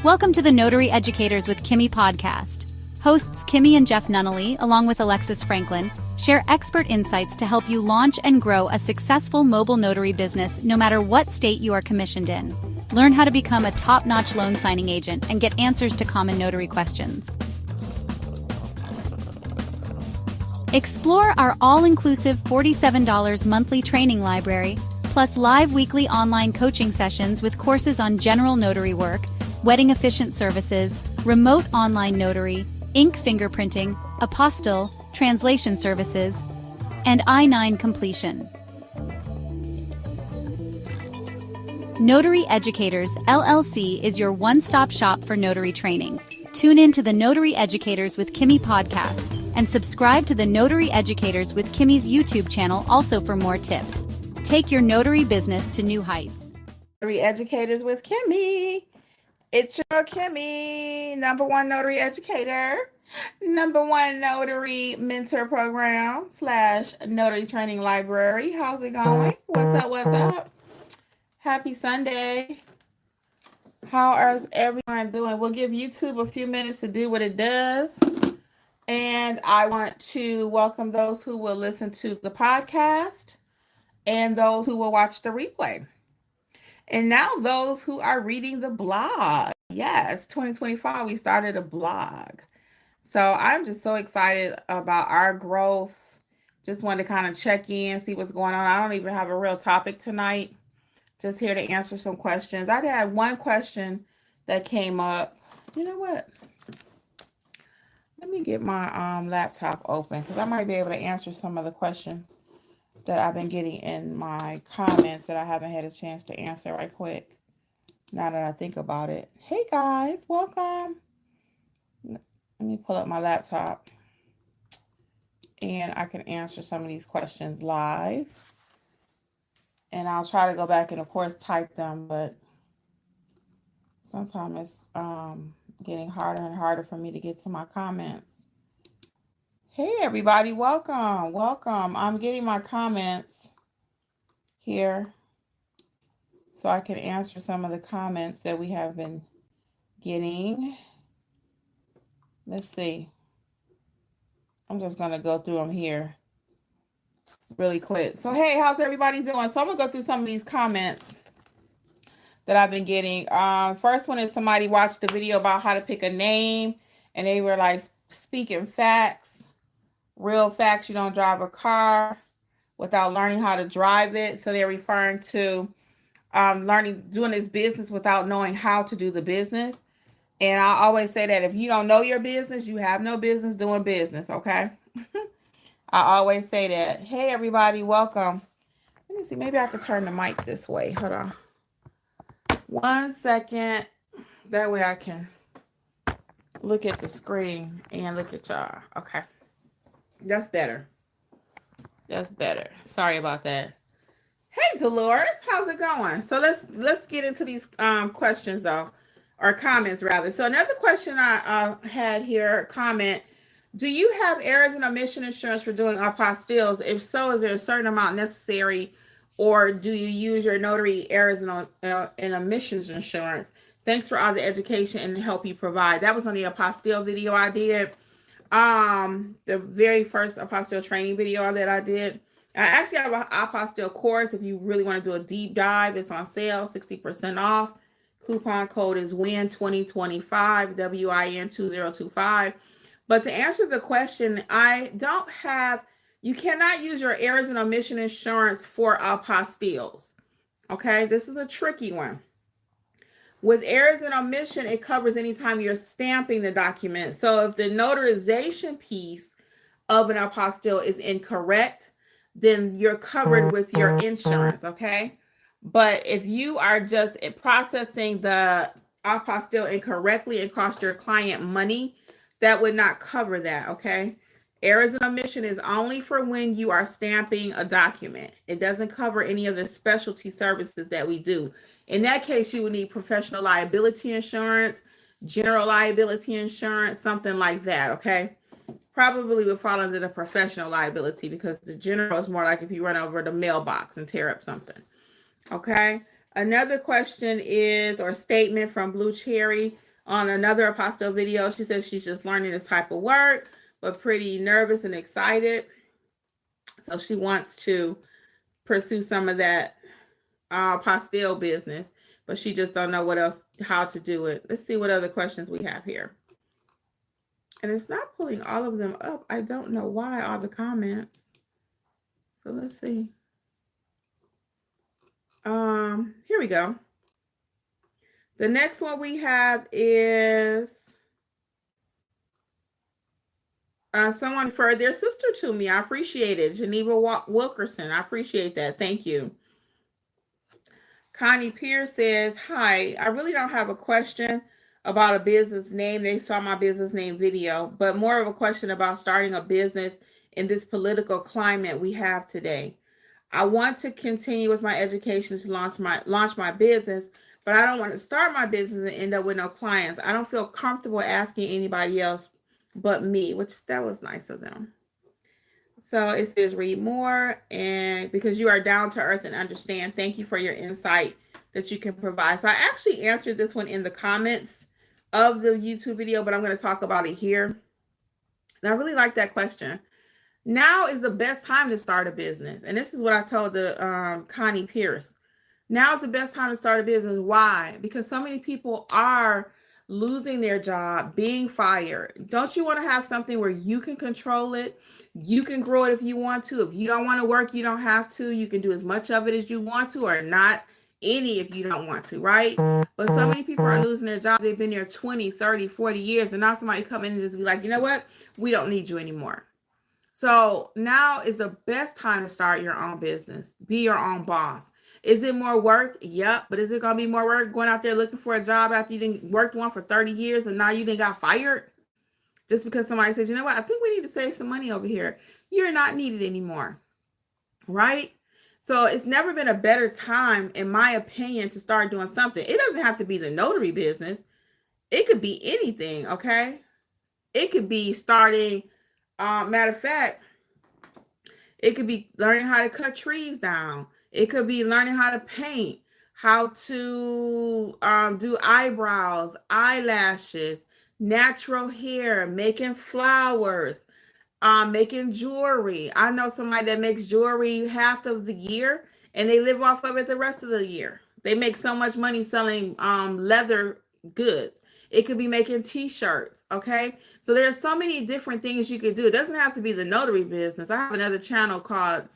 Welcome to the Notary Educators with Kimmi Podcast. Hosts Kimmi and Jeff Nunnally, along with Alexis Franklin, share expert insights to help you launch and grow a successful mobile notary business no matter what state you are commissioned in. Learn how to become a top-notch loan signing agent and get answers to common notary questions. Explore our all-inclusive $47 monthly training library, plus live weekly online coaching sessions with courses on general notary work, wedding efficient services, remote online notary, ink fingerprinting, apostille, translation services, and I-9 completion. Notary Educators, LLC is your one-stop shop for notary training. Tune in to the Notary Educators with Kimmi podcast and subscribe to the Notary Educators with Kimmi's YouTube channel also for more tips. Take your notary business to new heights. Notary Educators with Kimmi. It's your Kimmi, #1 notary educator, #1 notary mentor program / notary training library. How's it going? What's up? What's up? Happy Sunday. How is everyone doing? We'll give YouTube a few minutes to do what it does. And I want to welcome those who will listen to the podcast and those who will watch the replay. And now those who are reading the blog. Yes, 2025, we started a blog. So I'm just so excited about our growth. Just wanted to kind of check in, see what's going on. I don't even have a real topic tonight. Just here to answer some questions. I had one question that came up. You know what? Let me get my laptop open because I might be able to answer some of the questions that I've been getting in my comments that I haven't had a chance to answer right quick. Now that I think about it. Hey guys, welcome. Let me pull up my laptop and I can answer some of these questions live. And I'll try to go back and of course type them, but sometimes it's getting harder and harder for me to get to my comments. Hey everybody, welcome, welcome. I'm getting my comments here so I can answer some of the comments that we have been getting. Let's see. I'm just going to go through them here really quick. So hey, how's everybody doing? So I'm going to go through some of these comments that I've been getting. First one is somebody watched the video about how to pick a name and they were like speaking facts. Real facts, you don't drive a car without learning how to drive it. So they're referring to doing this business without knowing how to do the business. And I always say that if you don't know your business, you have no business doing business, okay? I always say that. Hey, everybody, welcome. Let me see, maybe I could turn the mic this way. Hold on. 1 second. That way I can look at the screen and look at y'all. Okay. That's better. That's better. Sorry about that. Hey Dolores, how's it going? So let's get into these questions though, or comments rather. So another question I had here, comment: do you have errors and omission insurance for doing apostilles? If so, is there a certain amount necessary, or do you use your notary errors and omissions insurance? Thanks for all the education and the help you provide. That was on the apostille video I did. The very first apostille training video that I did. I actually have an apostille course. If you really want to do a deep dive, it's on sale, 60% off. Coupon code is WIN2025, WIN2025. But to answer the question, you cannot use your errors and omission insurance for apostilles. Okay, this is a tricky one. With errors and omission, it covers anytime you're stamping the document. So if the notarization piece of an apostille is incorrect, then you're covered with your insurance, okay? But if you are just processing the apostille incorrectly and cost your client money, that would not cover that, okay? Errors and omission is only for when you are stamping a document. It doesn't cover any of the specialty services that we do. In that case, you would need professional liability insurance, general liability insurance, something like that, okay? Probably would fall under the professional liability because the general is more like if you run over the mailbox and tear up something, okay? Another question is, or statement from Blue Cherry, on another apostille video. She says she's just learning this type of work, but pretty nervous and excited. So she wants to pursue some of that apostille business, but she just don't know what else, how to do it. Let's see what other questions we have here. And it's not pulling all of them up. I don't know why, all the comments. So let's see. Here we go. The next one we have is someone referred their sister to me. I appreciate it. Geneva Wilkerson. I appreciate that. Thank you. Connie Pierce says, hi, I really don't have a question about a business name. They saw my business name video, but more of a question about starting a business in this political climate we have today. I want to continue with my education to launch my business, but I don't want to start my business and end up with no clients. I don't feel comfortable asking anybody else but me, which that was nice of them. So it says read more, and because you are down to earth and understand, thank you for your insight that you can provide. So I actually answered this one in the comments of the YouTube video, but I'm going to talk about it here. And I really like that question. Now is the best time to start a business. And this is what I told the Connie Pierce. Now is the best time to start a business. Why? Because so many people are losing their job, being fired. Don't you want to have something where you can control it? You can grow it if you want to. If you don't want to work, you don't have to. You can do as much of it as you want to, or not any if you don't want to, right? But so many people are losing their jobs. They've been there 20, 30, 40 years. And now somebody come in and just be like, you know what? We don't need you anymore. So now is the best time to start your own business. Be your own boss. Is it more work? Yep. But is it going to be more work going out there looking for a job after you didn't worked one for 30 years and now you didn't got fired? Just because somebody says, you know what? I think we need to save some money over here. You're not needed anymore. Right? So it's never been a better time, in my opinion, to start doing something. It doesn't have to be the notary business. It could be anything. Okay. It could be starting, matter of fact, it could be learning how to cut trees down. It could be learning how to paint, how to do eyebrows, eyelashes, natural hair, making flowers, making jewelry. I know somebody that makes jewelry half of the year and they live off of it the rest of the year. They make so much money selling leather goods. It could be making t-shirts, okay? So there's so many different things you could do. It doesn't have to be the notary business. I have another channel called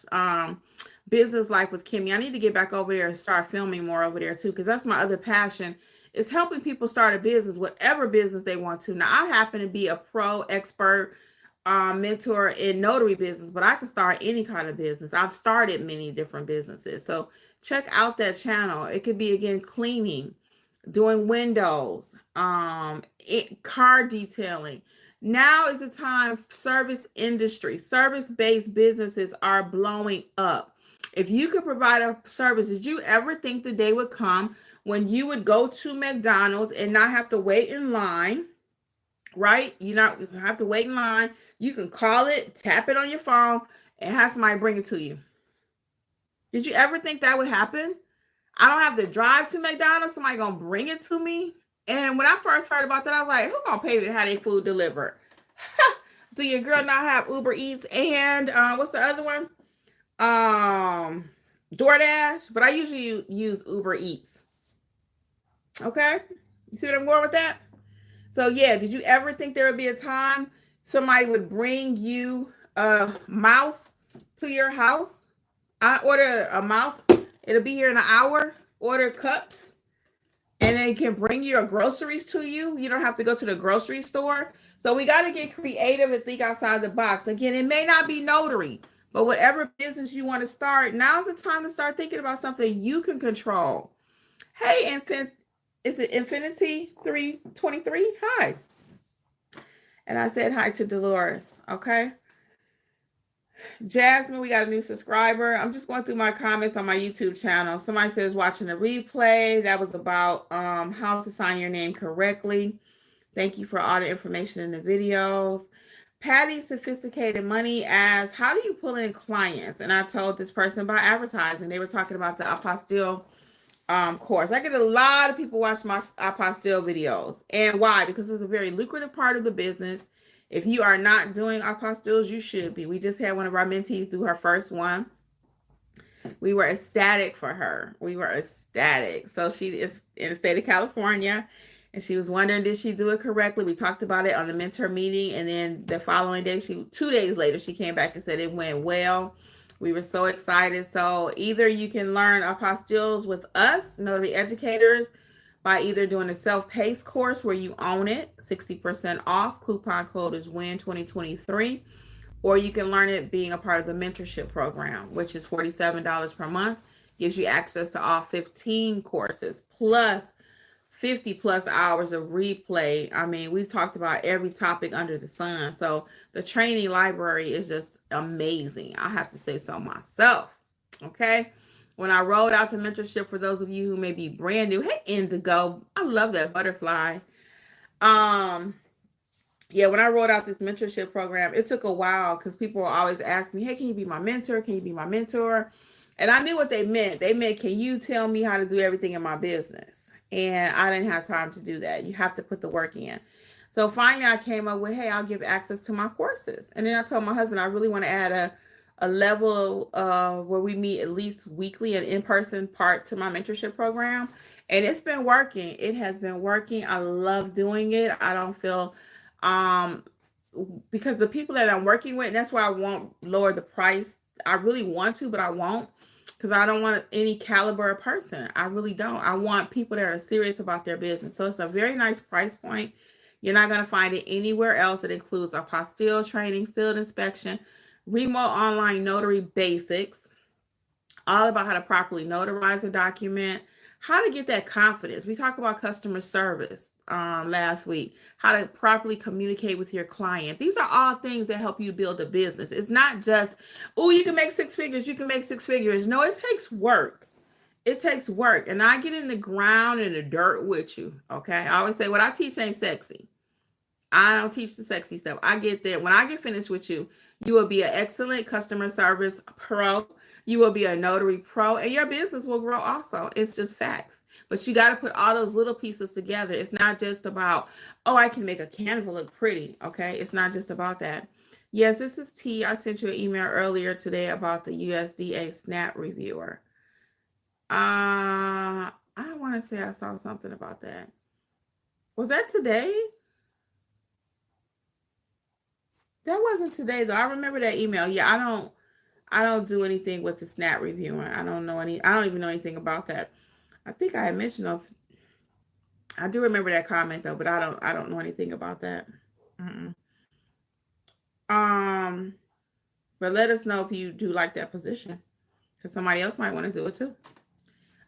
Business Life with Kimmi. I need to get back over there and start filming more over there too, because that's my other passion, is helping people start a business, whatever business they want to. Now, I happen to be a pro expert mentor in notary business, but I can start any kind of business. I've started many different businesses. So check out that channel. It could be, again, cleaning, doing windows, car detailing. Now is the time. Service industry, service-based businesses are blowing up. If you could provide a service, did you ever think the day would come when you would go to McDonald's and not have to wait in line, right? You don't have to wait in line. You can call it, tap it on your phone, and have somebody bring it to you. Did you ever think that would happen? I don't have to drive to McDonald's. Somebody gonna bring it to me. And when I first heard about that, I was like, who gonna pay to have their food delivered? Do your girl not have Uber Eats and what's the other one? DoorDash, but I usually use Uber Eats. Okay, you see what I'm going with that? So yeah, did you ever think there would be a time somebody would bring you a mouse to your house? I order a mouse, it'll be here in an hour. Order cups, and they can bring your groceries to you. You don't have to go to the grocery store. So we got to get creative and think outside the box. Again, it may not be notary, but whatever business you want to start, now's the time to start thinking about something you can control. Hey, is it Infinity 323? Hi. And I said hi to Dolores. Okay. Jasmine, we got a new subscriber. I'm just going through my comments on my YouTube channel. Somebody says watching a replay. That was about how to sign your name correctly. Thank you for all the information in the videos. Patty Sophisticated Money asks, how do you pull in clients? And I told this person by advertising. They were talking about the apostille course. I get a lot of people watch my apostille videos. And why? Because it's a very lucrative part of the business. If you are not doing apostilles, you should be. We just had one of our mentees do her first one. We were ecstatic for her. We were ecstatic. So she is in the state of California, and she was wondering, did she do it correctly? We talked about it on the mentor meeting, and then the following day, 2 days later, she came back and said it went well. We were so excited. So either you can learn apostilles with us, Notary Educators, by either doing a self-paced course where you own it, 60% off. Coupon code is WIN2023. Or you can learn it being a part of the mentorship program, which is $47 per month. Gives you access to all 15 courses, plus 50 plus hours of replay. I mean, we've talked about every topic under the sun. So the training library is just amazing. I have to say so myself. Okay. When I rolled out the mentorship, for those of you who may be brand new, hey, Indigo, I love that butterfly. Yeah, when I rolled out this mentorship program, it took a while because people were always asking me, hey, can you be my mentor? Can you be my mentor? And I knew what they meant. They meant, can you tell me how to do everything in my business? And I didn't have time to do that. You have to put the work in. So finally I came up with, hey, I'll give access to my courses. And then I told my husband, I really want to add a level where we meet at least weekly, an in-person part to my mentorship program. And it's been working. It has been working. I love doing it. I don't feel because the people that I'm working with, and that's why I won't lower the price. I really want to, but I won't, because I don't want any caliber of person. I really don't. I want people that are serious about their business. So it's a very nice price point. You're not going to find it anywhere else. It includes apostille training, field inspection, remote online notary basics, all about how to properly notarize a document, how to get that confidence. We talked about customer service last week, how to properly communicate with your client. These are all things that help you build a business. It's not just, oh, you can make six figures. You can make six figures. No, it takes work. It takes work. And I get in the ground and the dirt with you. Okay. I always say what I teach ain't sexy. I don't teach the sexy stuff. I get there. When I get finished with you, you will be an excellent customer service pro. You will be a notary pro, and your business will grow also. It's just facts. But you got to put all those little pieces together. It's not just about, oh, I can make a Canva look pretty. Okay. It's not just about that. Yes, this is T. I sent you an email earlier today about the USDA SNAP reviewer. I want to say I saw something about that. Was that today? That wasn't today though. I remember that email. Yeah, I don't do anything with the SNAP reviewing. I don't even know anything about that. I think I had mentioned I do remember that comment though, but I don't know anything about that. But let us know if you do like that position, because somebody else might want to do it too.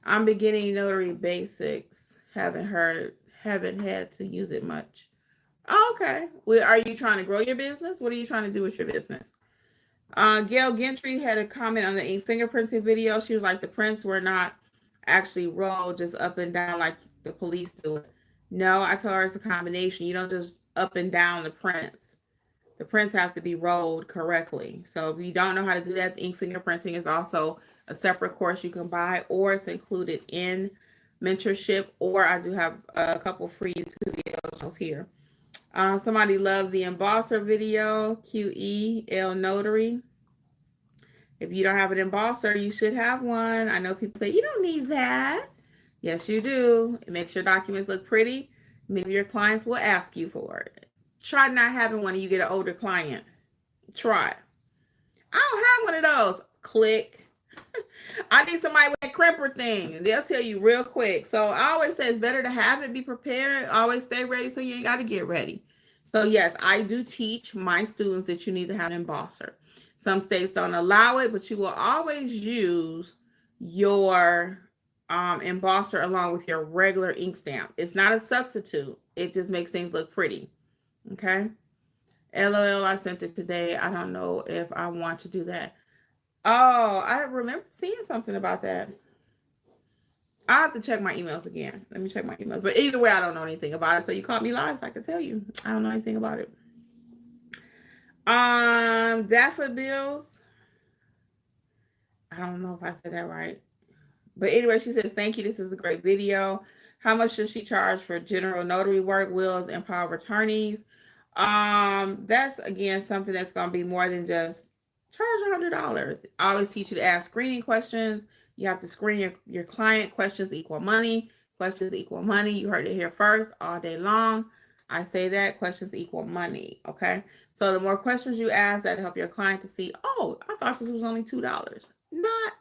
I'm beginning notary basics. Haven't had to use it much. Oh, okay. Well, are you trying to grow your business? What are you trying to do with your business? Gail Gentry had a comment on the fingerprinting video. She was like, the prints were not actually rolled just up and down like the police do it. No, I told her it's a combination. You don't just up and down the prints. The prints have to be rolled correctly. So if you don't know how to do that, the ink fingerprinting is also a separate course you can buy, or it's included in mentorship, or I do have a couple free YouTube videos here. Somebody loved the embosser video, QEL Notary. If you don't have an embosser, you should have one. I know people say, you don't need that. Yes, you do. It makes your documents look pretty. Maybe your clients will ask you for it. Try not having one when you get an older client. Try it. I don't have one of those. Click. I need somebody with a crimper thing. They'll tell you real quick. So I always say it's better to have it, be prepared, always stay ready so you ain't got to get ready. So yes, I do teach my students that you need to have an embosser. Some states don't allow it, but you will always use your embosser along with your regular ink stamp. It's not a substitute. It just makes things look pretty. Okay. LOL, I sent it today. I don't know if I want to do that. Oh, I remember seeing something about that. I have to check my emails again. Let me check my emails. But either way, I don't know anything about it. So you caught me live, so I can tell you. I don't know anything about it. Daffodils. I don't know if I said that right. But anyway, she says, thank you. This is a great video. How much should she charge for general notary work, wills, and power of attorneys? That's again something that's going to be more than just charge $100. I always teach you to ask screening questions. You have to screen your client. Questions equal money. Questions equal money. You heard it here first all day long. I say that questions equal money. Okay. So the more questions you ask, that help your client to see, oh, I thought this was only $2. Not.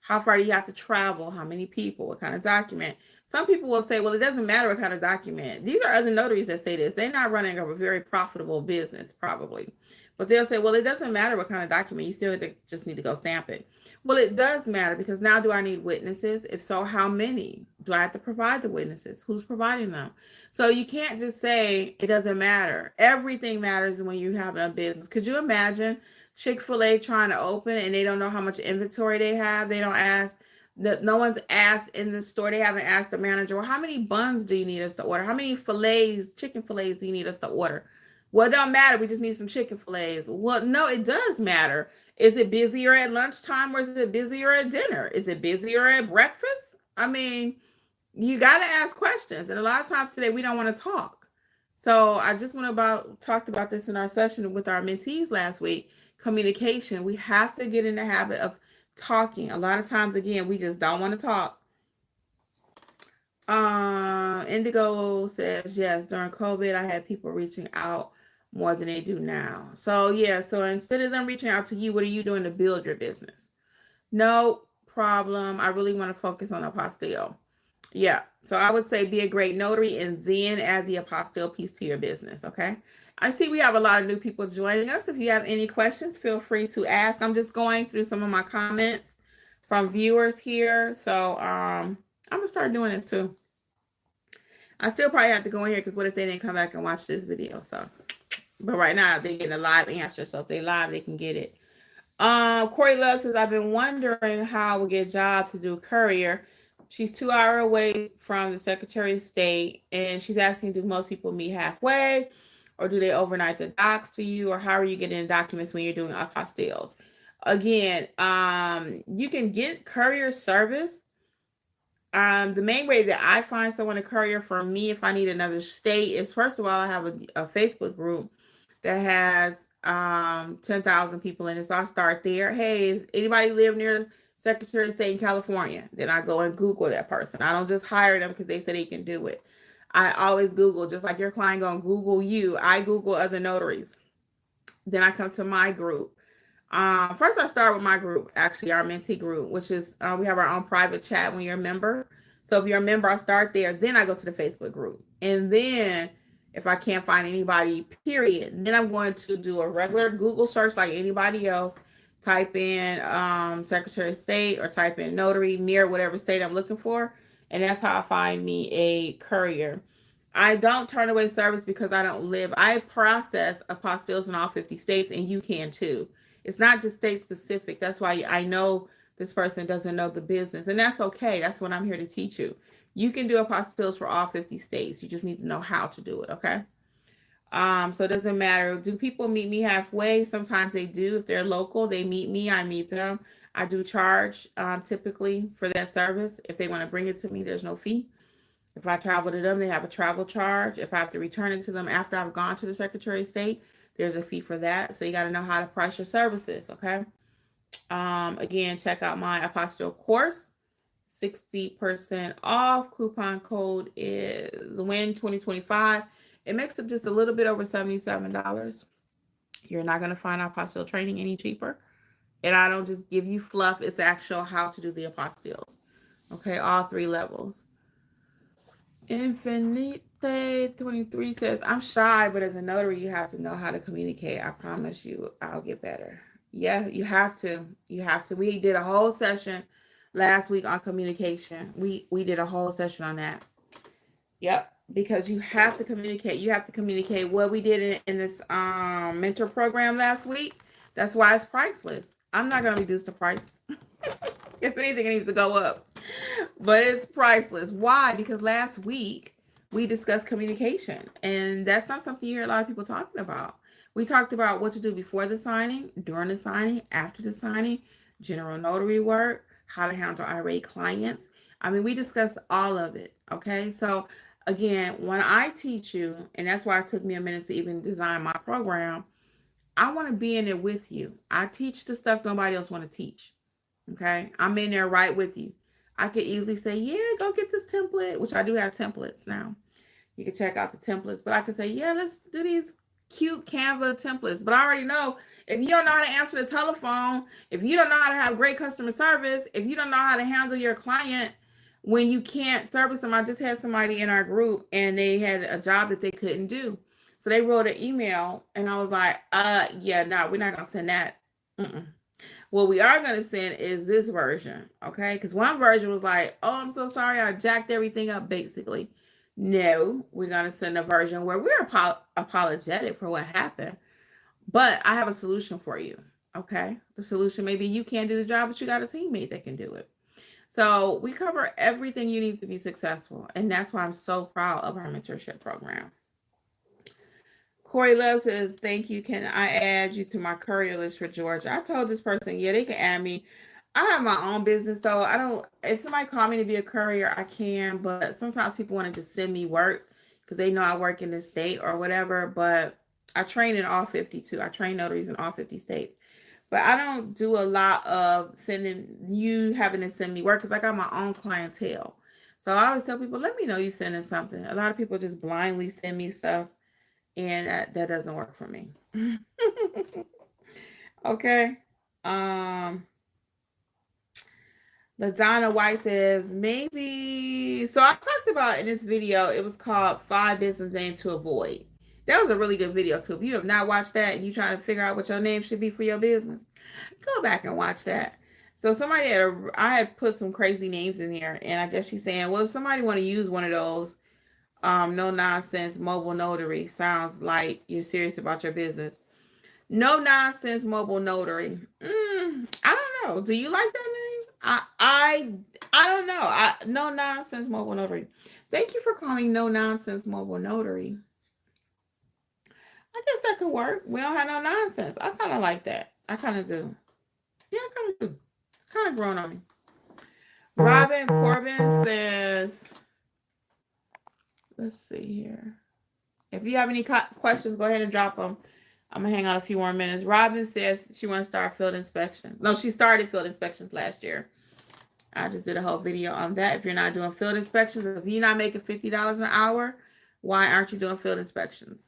How far do you have to travel? How many people? What kind of document? Some people will say, well, it doesn't matter what kind of document. These are other notaries that say this. They're not running a very profitable business, probably. But they'll say, well, it doesn't matter what kind of document. You still just need to go stamp it. Well, it does matter, because now do I need witnesses? If so, how many? Do I have to provide the witnesses? Who's providing them? So you can't just say it doesn't matter. Everything matters when you're having a business. Could you imagine Chick-fil-A trying to open and they don't know how much inventory they have? They don't ask. No one's asked in the store. They haven't asked the manager, well, how many buns do you need us to order? How many chicken fillets do you need us to order? Well, it don't matter. We just need some chicken fillets. Well, no, it does matter. Is it busier at lunchtime, or is it busier at dinner? Is it busier at breakfast? I mean, you got to ask questions. And a lot of times today, we don't want to talk. So I just talked about this in our session with our mentees last week. Communication. We have to get in the habit of talking. A lot of times, again, we just don't want to talk. Indigo says, yes, during COVID, I had people reaching out more than they do now. So yeah, so instead of them reaching out to you, what are you doing to build your business? No problem. I really want to focus on apostille. Yeah, so I would say be a great notary and then add the apostille piece to your business, okay? I see we have a lot of new people joining us. If you have any questions, feel free to ask. I'm just going through some of my comments from viewers here. So I'm going to start doing it too. I still probably have to go in here, because what if they didn't come back and watch this video? So, but right now they're getting a live answer. So if they live, they can get it. Corey Love says, I've been wondering how we'll get jobs to do courier. She's 2 hours away from the Secretary of State, and she's asking, do most people meet halfway, or do they overnight the docs to you, or how are you getting the documents when you're doing apostilles? Again, you can get courier service. The main way that I find someone to courier for me, if I need another state, is, first of all, I have a Facebook group that has 10,000 people in it. So I start there. Hey, anybody live near Secretary of State in California? Then I go and Google that person. I don't just hire them because they say they can do it. I always Google, just like your client gonna Google you. I Google other notaries. Then I come to my group. First, I start with my group, actually, our mentee group, which is, we have our own private chat when you're a member. So if you're a member, I start there. Then I go to the Facebook group. And then if I can't find anybody, period, then I'm going to do a regular Google search like anybody else. Type in Secretary of State, or type in notary near whatever state I'm looking for. And that's how I find me a courier. I don't turn away service because I don't live. I process apostilles in all 50 states, and you can too. It's not just state specific. That's why I know this person doesn't know the business, and that's okay. That's what I'm here to teach you. You can do apostilles for all 50 states. You just need to know how to do it, okay? So it doesn't matter. Do people meet me halfway? Sometimes they do. If they're local, they meet me. I meet them. I do charge typically for that service. If they want to bring it to me, there's no fee. If I travel to them, they have a travel charge. If I have to return it to them after I've gone to the Secretary of State, there's a fee for that. So you got to know how to price your services, okay? Again, check out my apostille course, 60% off. Coupon code is WIN2025. It makes it just a little bit over $77. You're not going to find apostille training any cheaper. And I don't just give you fluff. It's actual how to do the apostilles. Okay, all 3 levels. Infinite23 says, I'm shy, but as a notary, you have to know how to communicate. I promise you, I'll get better. Yeah, you have to. You have to. We did a whole session last week on communication. We did a whole session on that. Yep, because you have to communicate. You have to communicate. What we did in this mentor program last week, that's why it's priceless. I'm not going to reduce the price. If anything, it needs to go up. But it's priceless. Why? Because last week we discussed communication, and that's not something you hear a lot of people talking about. We talked about what to do before the signing, during the signing, after the signing, general notary work, how to handle irate clients. I mean, we discussed all of it. Okay. So again, when I teach you, and that's why it took me a minute to even design my program, I want to be in it with you. I teach the stuff nobody else want to teach. Okay. I'm in there right with you. I could easily say, yeah, go get this template, which I do have templates now. You can check out the templates, but I could say, yeah, let's do these cute Canva templates. But I already know if you don't know how to answer the telephone, if you don't know how to have great customer service, if you don't know how to handle your client when you can't service them. I just had somebody in our group and they had a job that they couldn't do. So they wrote an email and I was like, yeah, no, we're not going to send that. Mm-mm. What we are going to send is this version, okay? Because one version was like, oh, I'm so sorry, I jacked everything up, basically. No, we're going to send a version where we're apologetic for what happened. But I have a solution for you, okay? The solution maybe you can't do the job, but you got a teammate that can do it. So we cover everything you need to be successful. And that's why I'm so proud of our mentorship program. Corey Love says, thank you. Can I add you to my courier list for Georgia? I told this person, yeah, they can add me. I have my own business, though. I don't, if somebody called me to be a courier, I can. But sometimes people want to just send me work because they know I work in this state or whatever. But I train in all 52. I train notaries in all 50 states. But I don't do a lot of sending you having to send me work because I got my own clientele. So I always tell people, let me know you sending something. A lot of people just blindly send me stuff. And that doesn't work for me. Okay. LaDonna White says, maybe. So I talked about in this video, it was called 5 Business Names to Avoid. That was a really good video, too. If you have not watched that and you're trying to figure out what your name should be for your business, go back and watch that. So somebody I had put some crazy names in here. And I guess she's saying, well, if somebody want to use one of those, no nonsense mobile notary sounds like you're serious about your business. No nonsense mobile notary. I don't know. Do you like that name? I don't know. No nonsense mobile notary. Thank you for calling no nonsense mobile notary. I guess that could work. We don't have no nonsense. I kind of like that. I kind of do. Yeah, I kind of do. It's kind of grown on me. Robin Corbin says, let's see here. If you have any questions, go ahead and drop them. I'm going to hang out a few more minutes. Robin says she wants to start field inspections. No, she started field inspections last year. I just did a whole video on that. If you're not doing field inspections, if you're not making $50 an hour, why aren't you doing field inspections?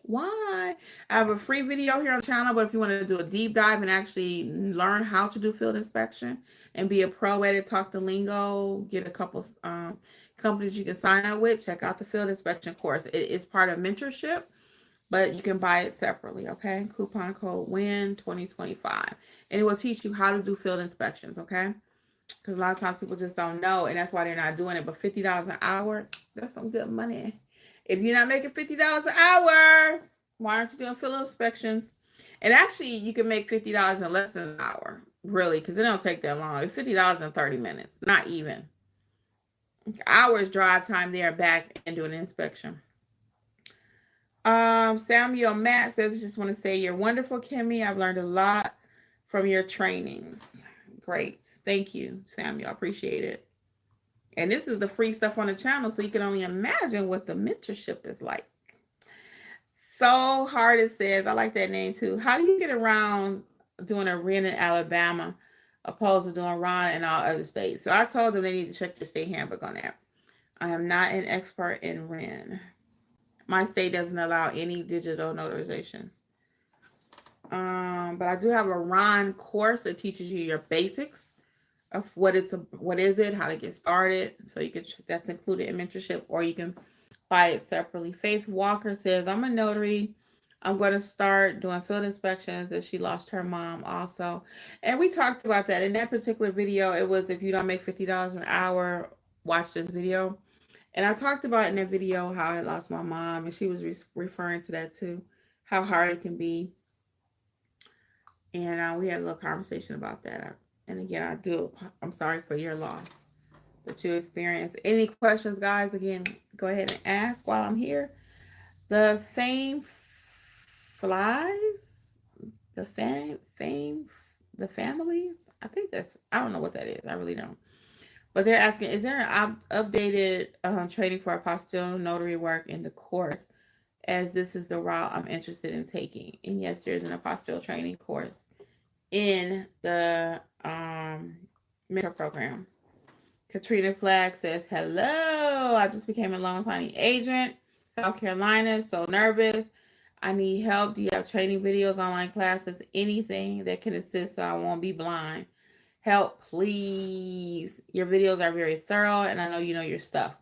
Why? I have a free video here on the channel, but if you want to do a deep dive and actually learn how to do field inspection and be a pro at it, talk the lingo, get a couple companies you can sign up with, check out the field inspection course. It is part of mentorship, but you can buy it separately, okay? Coupon code WIN 2025. And it will teach you how to do field inspections, okay? Because a lot of times people just don't know, and that's why they're not doing it. But $50 an hour, that's some good money. If you're not making $50 an hour, why aren't you doing field inspections? And actually, you can make $50 in less than an hour, really, because it don't take that long. It's $50 in 30 minutes, not even. Hours drive time there and back and doing an inspection. Samuel Matt says, I just want to say you're wonderful, Kimmi. I've learned a lot from your trainings. Great. Thank you, Samuel. I appreciate it. And this is the free stuff on the channel, so you can only imagine what the mentorship is like. So Hard It says, I like that name too. How do you get around doing a RIN in Alabama opposed to doing RON in all other states? So I told them they need to check their state handbook on that. I am not an expert in RIN. My state doesn't allow any digital notarizations. But I do have a RON course that teaches you your basics of what is it, how to get started. So you can, that's included in mentorship, or you can buy it separately. Faith Walker says, I'm a notary. I'm going to start doing field inspections, as she lost her mom also. And we talked about that in that particular video. It was, if you don't make $50 an hour, watch this video. And I talked about in that video how I lost my mom, and she was referring to that too, how hard it can be. And we had a little conversation about that. And again, I'm sorry for your loss that you experienced. Any questions, guys? Again, go ahead and ask while I'm here. The fame flies, the families. I think I don't know what that is. I really don't. But they're asking, is there an updated training for apostille notary work in the course, as this is the route I'm interested in taking? And yes, there's an apostille training course in the mentor program. Katrina Flagg says, hello, I just became a loan signing agent, South Carolina, so nervous. I need help. Do you have training videos, online classes, anything that can assist so I won't be blind? Help, please. Your videos are very thorough, and I know you know your stuff.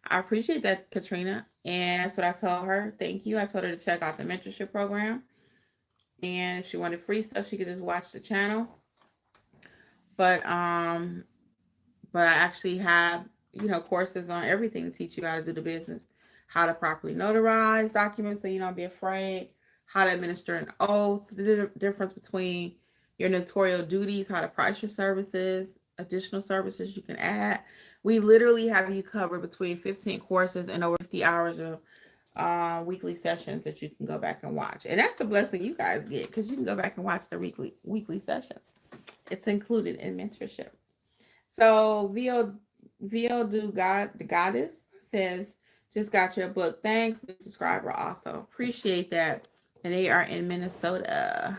I appreciate that, Katrina, and that's what I told her. Thank you. I told her to check out the mentorship program, and if she wanted free stuff, she could just watch the channel. But I actually have, courses on everything to teach you how to do the business, how to properly notarize documents so you don't be afraid, how to administer an oath, the difference between your notarial duties, how to price your services, additional services you can add. We literally have you covered between 15 courses and over 50 hours of weekly sessions that you can go back and watch. And that's the blessing you guys get, because you can go back and watch the weekly sessions. It's included in mentorship. So the Goddess says, just got your book. Thanks, the subscriber also. Appreciate that. And they are in Minnesota.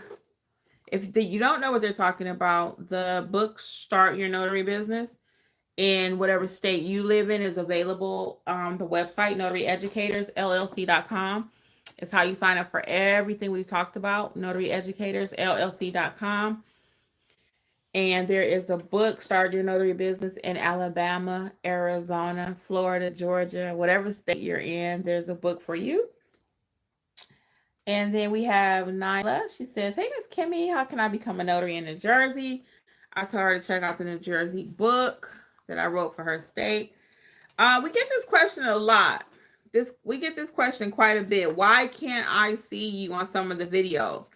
If you don't know what they're talking about, the book Start Your Notary Business in whatever state you live in is available on the website, NotaryEducatorsLLC.com. It's how you sign up for everything we've talked about, NotaryEducatorsLLC.com. And there is a book, Start Your Notary Business, in Alabama, Arizona, Florida, Georgia, whatever state you're in, there's a book for you. And then we have Nyla. She says, hey, Miss Kimmi, how can I become a notary in New Jersey? I told her to check out the New Jersey book that I wrote for her state. We get this question a lot. We get this question quite a bit. Why can't I see you on some of the videos?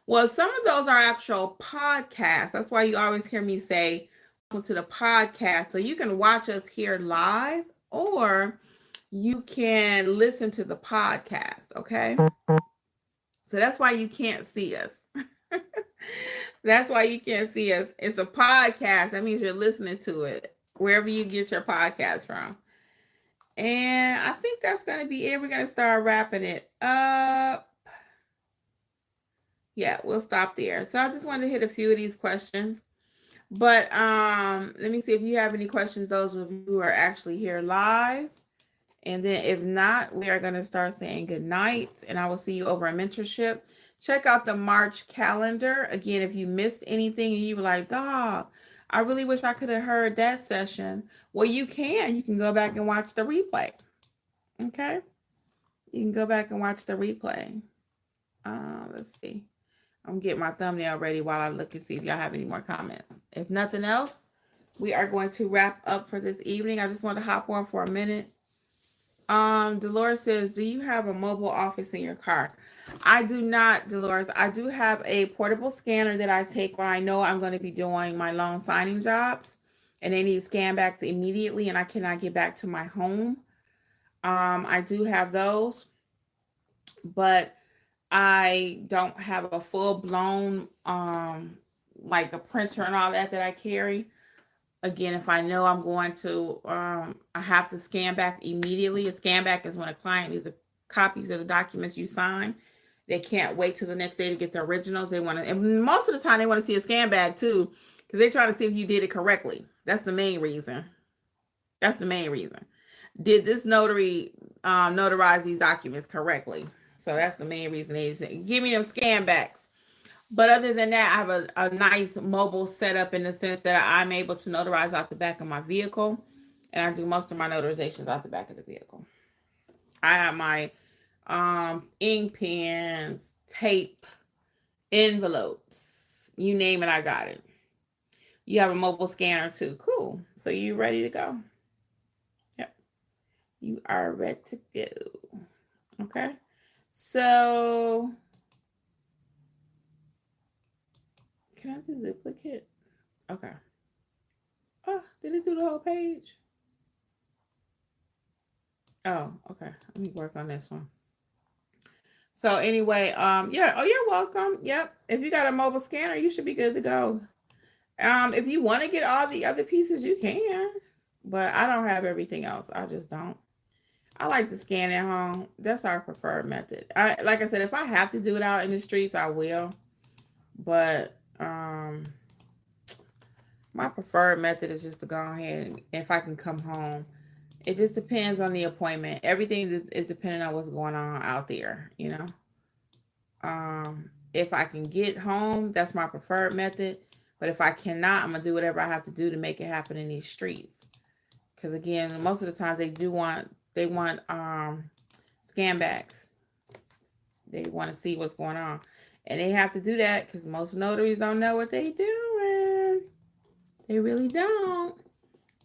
Well, some of those are actual podcasts. That's why you always hear me say, welcome to the podcast. So you can watch us here live, or you can listen to the podcast, okay? So that's why you can't see us. That's why you can't see us. It's a podcast. That means you're listening to it, wherever you get your podcast from. And I think that's going to be it. We're going to start wrapping it up. Yeah, we'll stop there. So I just wanted to hit a few of these questions. But let me see if you have any questions, those of you who are actually here live. And then if not, we are going to start saying good night. And I will see you over at mentorship. Check out the March calendar. Again, if you missed anything and you were like, dog, I really wish I could have heard that session. Well, you can. You can go back and watch the replay. Okay? You can go back and watch the replay. Let's see. I'm getting my thumbnail ready while I look and see if y'all have any more comments. If nothing else, we are going to wrap up for this evening. I just want to hop on for a minute. Dolores says, do you have a mobile office in your car? I do not, Dolores. I do have a portable scanner that I take when I know I'm going to be doing my loan signing jobs and they need scan backs immediately and I cannot get back to my home. I do have those, but I don't have a full-blown like a printer and all that I carry. Again, if I know I'm going to, I have to scan back immediately. A scan back is when a client needs copies of the documents you sign. They can't wait till the next day to get the originals. They want to, and most of the time they want to see a scan back too, because they're trying to see if you did it correctly. That's the main reason. That's the main reason. Did this notary notarize these documents correctly? So that's the main reason they say, give me them scan backs. But other than that, I have a nice mobile setup in the sense that I'm able to notarize out the back of my vehicle. And I do most of my notarizations out the back of the vehicle. I have my ink pens, tape, envelopes, you name it, I got it. You have a mobile scanner too. Cool. So you ready to go? Yep. You are ready to go. Okay. So can I do duplicate? Okay. Oh, did it do the whole page? Oh, okay. Let me work on this one. So anyway, yeah. Oh, you're welcome. Yep. If you got a mobile scanner, you should be good to go. If you want to get all the other pieces, you can, but I don't have everything else. I just don't. I like to scan at home. That's our preferred method. Like I said, if I have to do it out in the streets, I will. But my preferred method is just to go ahead and if I can come home. It just depends on the appointment. Everything is depending on what's going on out there, you know. If I can get home, that's my preferred method. But if I cannot, I'm gonna do whatever I have to do to make it happen in these streets. Because again, most of the times they want scan backs. They want to see what's going on, and they have to do that because most notaries don't know what they're doing. They really don't.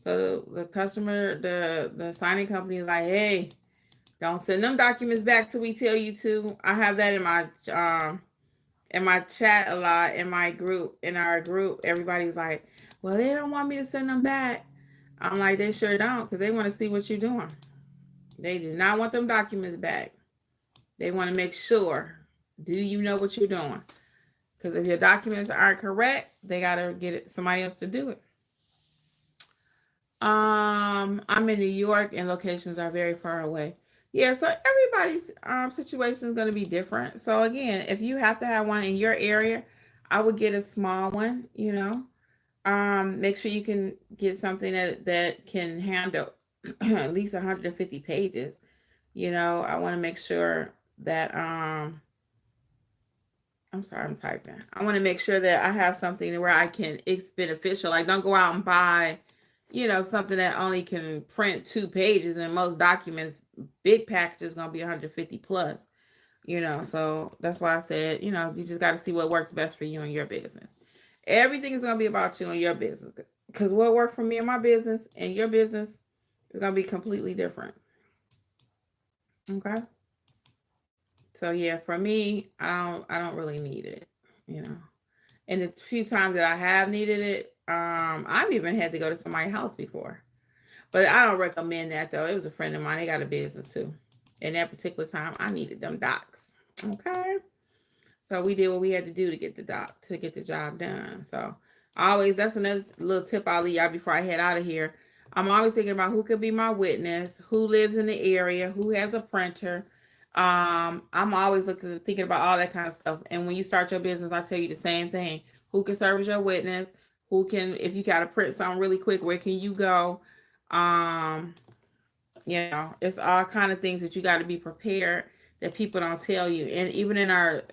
So the customer, the signing company is like, hey, don't send them documents back till we tell you to. I have that in my chat a lot, in our group. Everybody's like, well, they don't want me to send them back. I'm like, they sure don't, because they want to see what you're doing. They do not want them documents back. They want to make sure, do you know what you're doing? Because if your documents aren't correct, they got to get somebody else to do it. I'm in New York and locations are very far away. Yeah, so everybody's situation is going to be different. So again, if you have to have one in your area, I would get a small one, you know. Make sure you can get something that can handle at least 150 pages. You know, I want to make sure that I'm sorry, I'm typing. I want to make sure that I have something where it's beneficial. Like, don't go out and buy, you know, something that only can print 2 pages, and most documents, big packages, going to be 150 plus, you know. So that's why I said, you know, you just got to see what works best for you and your business. Everything is going to be about you and your business, because what worked for me and my business and your business is going to be completely different. Okay. So yeah, for me, I don't really need it, you know. And it's a few times that I have needed it. I've even had to go to somebody's house before, but I don't recommend that though. It was a friend of mine. They got a business too. And that particular time, I needed them docs. Okay. So we did what we had to do to get the job done. So that's another little tip I'll leave y'all before I head out of here. I'm always thinking about who could be my witness, who lives in the area, who has a printer. I'm always thinking about all that kind of stuff. And when you start your business, I tell you the same thing. Who can serve as your witness? If you got to print something really quick, where can you go? You know, it's all kind of things that you got to be prepared that people don't tell you. And even in our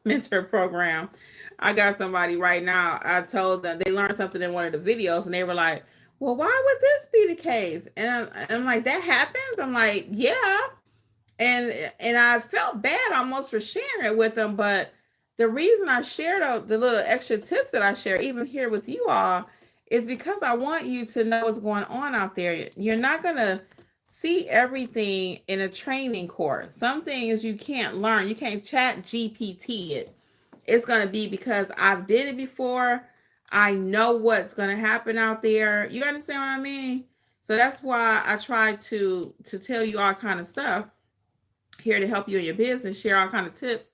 mentor program, I got somebody right now. I told them they learned something in one of the videos, and they were like, well, why would this be the case? And I'm like, that happens? I'm like, yeah. And I felt bad almost for sharing it with them. But the reason I shared the little extra tips that I share, even here with you all, is because I want you to know what's going on out there. You're not going to see everything in a training course. Some things you can't learn. You can't chat GPT it. It's going to be because I've did it before. I know what's going to happen out there. You understand what I mean? So that's why I try to tell you all kind of stuff here to help you in your business, share all kind of tips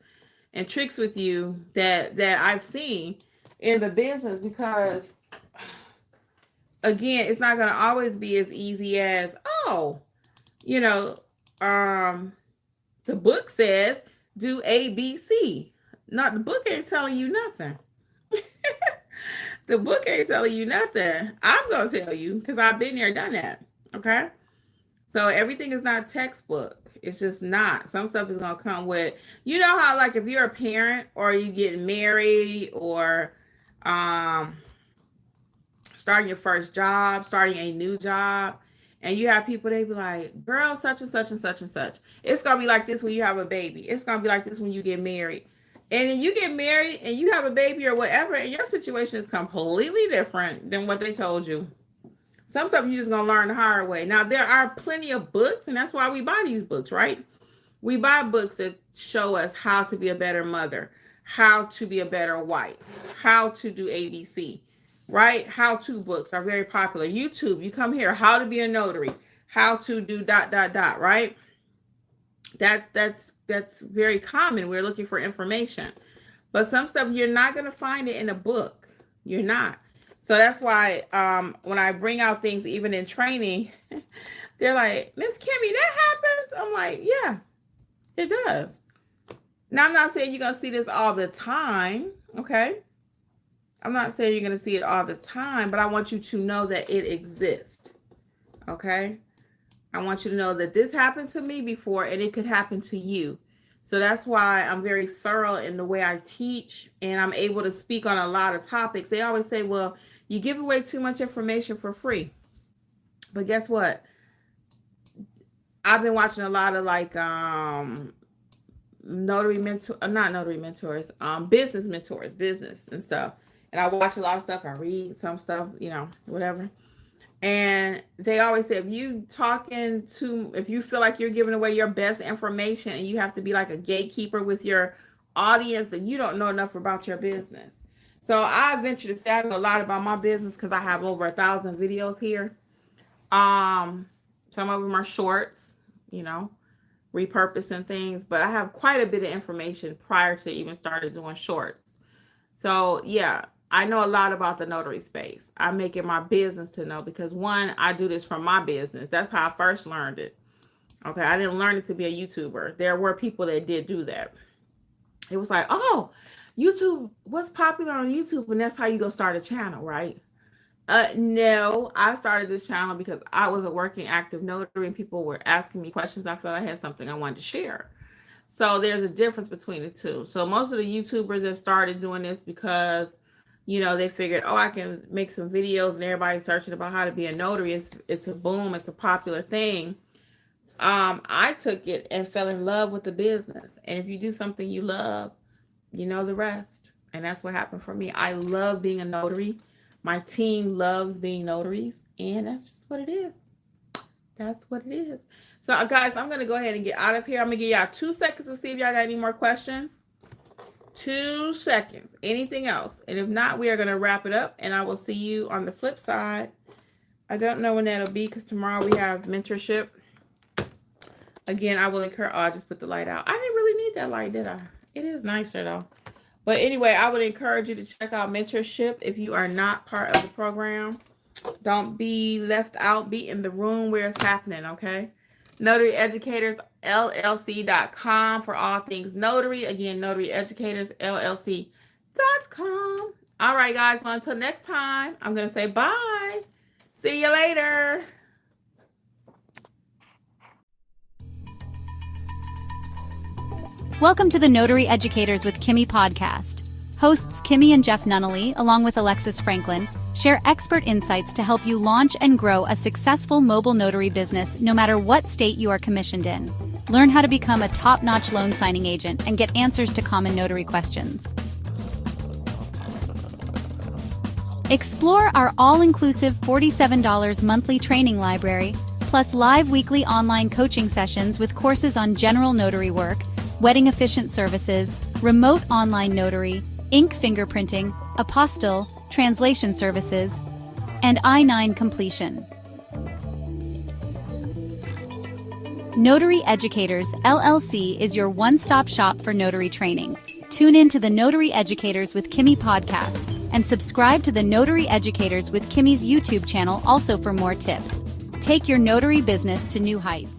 and tricks with you that I've seen in the business, because again, it's not going to always be as easy as, oh, you know, the book says do A, B, C. Not the book ain't telling you nothing. The book ain't telling you nothing. I'm going to tell you, because I've been there, done that. Okay. So everything is not textbook. It's just not. Some stuff is going to come with, you know how, like, if you're a parent or you get married or starting your first job, starting a new job, and you have people, they be like, girl, such and such and such and such. It's going to be like this when you have a baby. It's going to be like this when you get married. And then you get married and you have a baby or whatever, and your situation is completely different than what they told you. Some stuff you're just going to learn the hard way. Now, there are plenty of books, and that's why we buy these books, right? We buy books that show us how to be a better mother, how to be a better wife, how to do ABC, right? How-to books are very popular. YouTube, you come here, how to be a notary, how to do ... right? That's very common. We're looking for information. But some stuff, you're not going to find it in a book. You're not. So that's why when I bring out things, even in training, they're like, Miss Kimmi, that happens? I'm like, yeah, it does. Now, I'm not saying you're going to see this all the time, okay? I'm not saying you're going to see it all the time, but I want you to know that it exists, okay? I want you to know that this happened to me before, and it could happen to you. So that's why I'm very thorough in the way I teach, and I'm able to speak on a lot of topics. They always say, well, you give away too much information for free. But guess what? I've been watching a lot of like business mentors, business and stuff. And I watch a lot of stuff. I read some stuff, whatever. And they always say, if you feel like you're giving away your best information and you have to be like a gatekeeper with your audience, then you don't know enough about your business. So I venture to say I know a lot about my business because I have over 1,000 videos here. Some of them are shorts, repurposing things, but I have quite a bit of information prior to even started doing shorts. So yeah, I know a lot about the notary space. I make it my business to know because one, I do this for my business. That's how I first learned it. Okay, I didn't learn it to be a YouTuber. There were people that did do that. It was like, oh, YouTube, what's popular on YouTube? And that's how you go start a channel, right? No, I started this channel because I was a working active notary and people were asking me questions. I felt I had something I wanted to share. So there's a difference between the two. So most of the YouTubers that started doing this because, they figured, oh, I can make some videos and everybody's searching about how to be a notary. It's a boom. It's a popular thing. I took it and fell in love with the business. And if you do something you love, you know the rest. And that's what happened for me. I love being a notary. My team loves being notaries. And that's just what it is. That's what it is. So, guys, I'm going to go ahead and get out of here. I'm going to give y'all 2 seconds to see if y'all got any more questions. 2 seconds. Anything else? And if not, we are going to wrap it up. And I will see you on the flip side. I don't know when that'll be because tomorrow we have mentorship. Again, I will encourage... Oh, I just put the light out. I didn't really need that light, did I? It is nicer, though. But anyway, I would encourage you to check out mentorship if you are not part of the program. Don't be left out. Be in the room where it's happening, okay? Notary Educators, LLC.com for all things notary. Again, Notary Educators, LLC.com. All right, guys. Well, until next time, I'm going to say bye. See you later. Welcome to the Notary Educators with Kimmi podcast. Hosts Kimmi and Jeff Nunnally, along with Alexis Franklin, share expert insights to help you launch and grow a successful mobile notary business no matter what state you are commissioned in. Learn how to become a top-notch loan signing agent and get answers to common notary questions. Explore our all-inclusive $47 monthly training library, plus live weekly online coaching sessions with courses on general notary work, wedding efficient services, remote online notary, ink fingerprinting, apostille, translation services, and I-9 completion. Notary Educators, LLC is your one-stop shop for notary training. Tune in to the Notary Educators with Kimmi podcast and subscribe to the Notary Educators with Kimmi's YouTube channel also for more tips. Take your notary business to new heights.